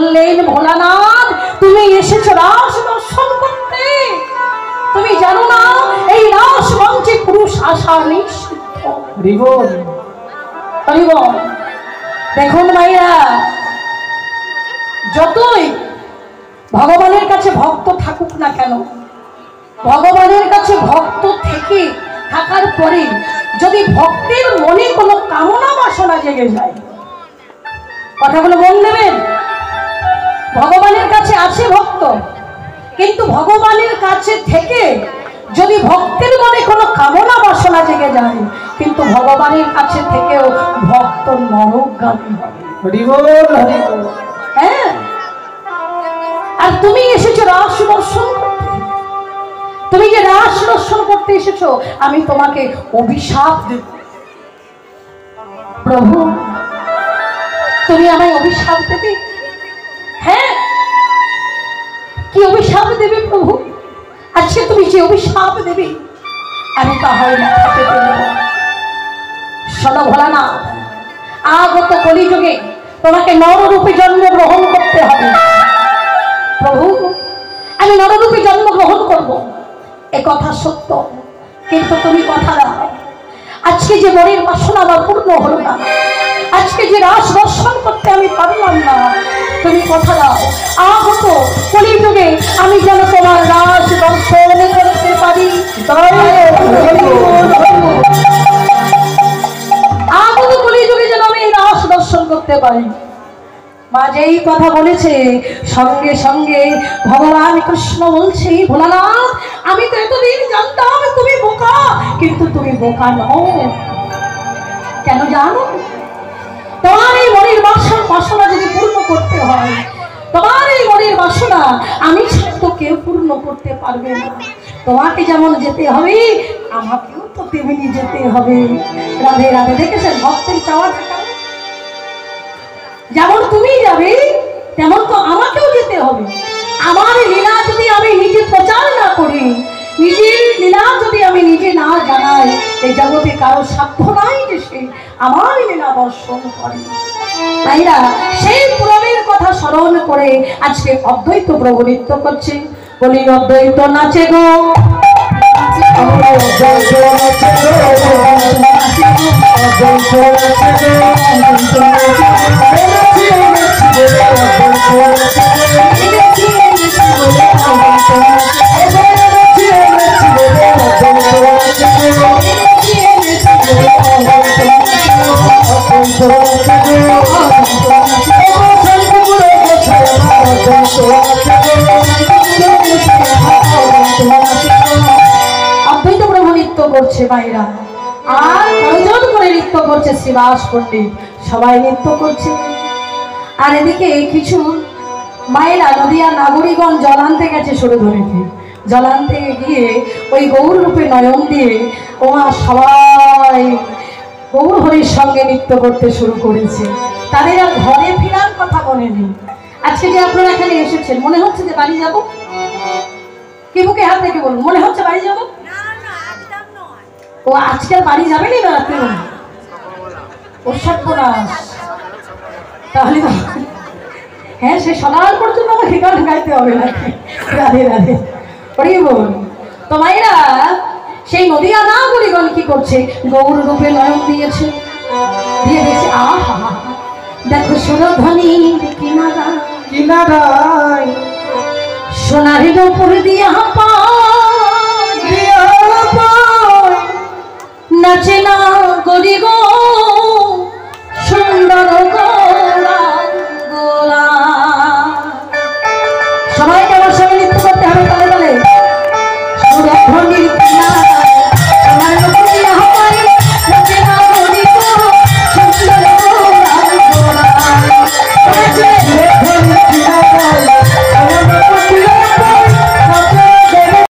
বললেন, ভোলানাথ তুমি এসেছো রাস দর্শন করতে, তুমি জানো না এই রাস মঞ্চে পুরুষ আসা নিষিদ্ধ। দেখুন মাইয়া, যতই ভগবানের কাছে ভক্ত থাকুক না কেন, ভগবানের কাছে ভক্ত থেকে থাকার পরে যদি ভক্তের মনে কোনো কামনা বাসনা জেগে যায়, কথাগুলো মন দেবেন, ভগবানের কাছে আছে ভক্ত, কিন্তু ভগবানের কাছে থেকে যদি ভক্তের মনে কোনো কামনা বাসনা জেগে যায়, কিন্তু ভগবানের কাছে থেকেও ভক্ত নরকগামী হবে। হ্যাঁ, আর তুমি এসেছো রাস দর্শন করতে, তুমি যে রাস দর্শন করতে এসেছো, আমি তোমাকে অভিশাপ দেব। প্রভু তুমি আমায় অভিশাপ দেবে? হ্যাঁ, কি অভিশাপ দেবে প্রভু? আজকে তুমি যে অভিশাপ দেবে আমি তাহাই মাথা পেতে নেব। শোনো ভোলানাথ, আগত কলিযুগে তোমাকে নররূপে জন্মগ্রহণ করতে হবে। প্রভু আমি নররূপে জন্মগ্রহণ করব, এ কথা সত্য, কিন্তু তুমি কথা দাও, আজকে যে মনের বাসনা আমার পূর্ণ হলো না, আজকে যে রাস দর্শন করতে আমি পারলাম না, তুমি কথা দাও আগত কলিযুগে আমি যেন তোমার রাস দর্শন করতে পারি। আগত কলিযুগে যেন আমি রাস দর্শন করতে পারি। মা যেই কথা বলেছে, সঙ্গে সঙ্গে ভগবান কৃষ্ণ বলছে, ভোলানাথ আমি তো এতদিন জানতাম তুমি বোকা, কিন্তু তুমি বোকা নও। কেন জানো? তোমার এই মনের বাসনা যদি পূর্ণ করতে হয়, তোমার এই মনের বাসনা আমি তো কেউ পূর্ণ করতে পারবে না। তোমাকে যেমন যেতে হবে, আমাকেও তো তেমনি যেতে হবে। রাধে রাধে। দেখেছেন ভক্তের চাওয়া থাকা, যেমন তুমি যাবে তেমন তো আমাকেও যেতে হবে। আমার লীলা যদি আমি নিজে প্রচার না করি, নিজের লীলা যদি আমি নিজে না জানাই, এই জগতে কারো সাধ্য নাই যে সে আমার লীলা দর্শন করে। তাই না, সেই পুরাণের কথা স্মরণ করে আজকে অদ্বৈত প্রভু নৃত্য করছে। বলি অদ্বৈত নাচে গো, করছে মায়েরা, আর প্রয়োজন করে নৃত্য করছে শ্রীবাস পণ্ডিত, সবাই নৃত্য করছে। আর এদিকে কিছু মায়েরা নদিয়া নাগরিকগণ জল আনতে গেছে সরোধনীতে, জল আনতে গিয়ে ওই গৌর রূপে নয়ন দিয়ে ওমা সবাই গৌর হরির সঙ্গে নৃত্য করতে শুরু করেছে। তাদের আর ঘরে ফেরার কথা মনে নেই। আজকে যে আপনারা এখানে এসেছেন, মনে হচ্ছে যে বাড়ি যাবো? কি বুকে হাত রেখে বলুন, মনে হচ্ছে বাড়ি যাবো? ও আজকে বাড়ি যাবে না রাত্রে? ও সর্বনাশ, তাহলে হ্যাঁ সে সকাল পর্যন্ত আমাকে গান গাইতে হবে নাকি? রাধে রাধে। বল তো মায়েরা, সেই নদিয়া নাগরিকগণ কি করছে, গৌর রূপে নয়ন দিয়েছে, দিয়ে দিয়েছে আহা দেখো সুরধ্বনির কিনারা কিনারায় সোনার উপর দিয়া পা নাচে না গরি গো সুন্দর গোলা গোলা। সবাইকে আমার সঙ্গে নৃত্য করতে হবে তালে তালে। সুরধ্বনি